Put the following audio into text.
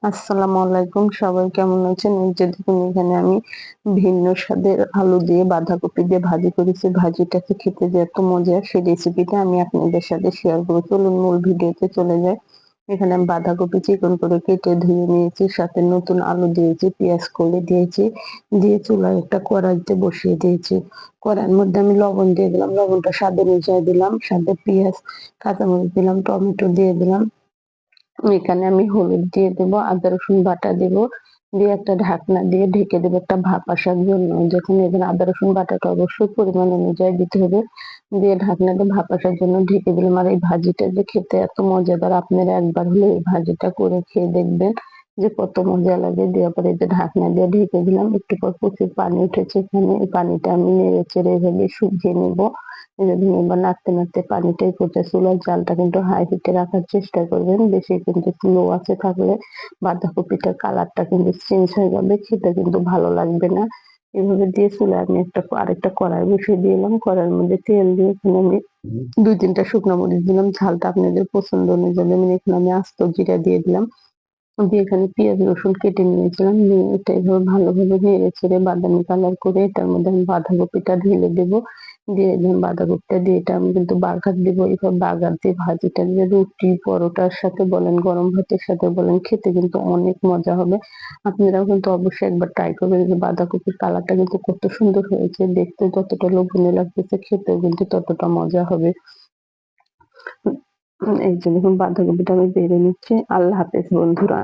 আসসালামু আলাইকুম। সবাই কেমন আছেন? এই যে দেখুন এখানে আমি ভিন্ন স্বাদের আলু দিয়ে বাঁধাকপি দিয়ে ভাজি করেছি। ভাজিটাকে খেতে যে এত মজার সেই রেসিপিটা আমি আপনাদের সাথে শেয়ার করব। চলুন মূল ভিডিওতে চলে যাই। এখানে আমি বাঁধাকপি চিকন করে কেটে ধুয়ে নিয়েছি। সাথে নতুন আলু দিয়েছি, পেঁয়াজ কলি দিয়েছি। দিয়ে চুলায় একটা কড়াইতে বসিয়ে দিয়েছি। কড়াইয়ের মধ্যে আমি লবণ দিয়ে দিলাম। লবণটা স্বাদ অনুযায়ী দিলাম। সাথে পেঁয়াজ, কাঁচামরিচ দিলাম, টমেটো দিয়ে দিলাম। এখানে আমি হলুদ দিয়ে দেবো, আদা রসুন বাটা দেবো, দিয়ে একটা ঢাকনা দিয়ে ঢেকে দেবো একটা ভাপ আসার জন্য। যখন এখানে আদা রসুন বাটাটা অবশ্যই পরিমাণ অনুযায়ী দিতে হবে। দিয়ে ঢাকনা দিয়ে ভাপ আসার জন্য ঢেকে দিলাম। আর এই ভাজিটা যে খেতে এত মজাদার, আপনারা একবার হলে এই ভাজিটা করে খেয়ে দেখবেন যে কত মজা লাগে। দেওয়ার পরে এই যে ঢাকনা দিয়ে ঢেকে দিলাম। একটু পর প্রচুর পানি উঠেছে এখানে। এই পানিটা আমি নেড়ে চেড়ে এভাবে শুকিয়ে নেবো। এবার নাড়তে নাড়তে পানিটাই ফুটে, চুলার জালটা কিন্তু হাই হিটে রাখার চেষ্টা করবেন। বেশি কিন্তু লো আঁচে থাকলে বাঁধাকপিটার কালারটা কিন্তু চেঞ্জ হয়ে যাবে, খেতে কিন্তু ভালো লাগবে না। এভাবে দিয়ে চুলায় আমি আরেকটা কড়াই বসিয়ে দিলাম। কড়াইয়ের মধ্যে তেল দিয়ে এখানে আমি ২-৩ টা শুকনা মরিচ দিলাম। ঝালটা আপনাদের পছন্দ অনুযায়ী দেবেন। এখানে আমি আস্ত জিরা দিয়ে দিলাম। দিয়ে এখানে পেঁয়াজ রসুন কেটে নিয়েছিলাম। নিয়ে এটা এভাবে ভালোভাবে নেড়ে চেড়ে বাদামি কালার করে এটার মধ্যে আমি বাঁধাকপিটা ঢেলে দেবো। দিয়ে দিলাম বাঁধাকপিটা দিয়ে এটা আমি কিন্তু বাগার দেবো। এভাবে বাগার দিয়ে ভাজিটা দিয়ে রুটি, পরোটার সাথে বলেন, গরম ভাতের সাথে বলেন, খেতে কিন্তু অনেক মজা হবে। আপনারাও কিন্তু অবশ্যই একবার ট্রাই করবেন। যে বাঁধাকপির কালারটা কিন্তু কত সুন্দর হয়েছে। দেখতে যতটা লোভনীয় লাগতেছে, খেতেও কিন্তু ততটা মজা হবে। এই যে দেখুন বাঁধাকপিটা আমি বেড়ে নিচ্ছি। আল্লাহ হাফেজ বন্ধুরা।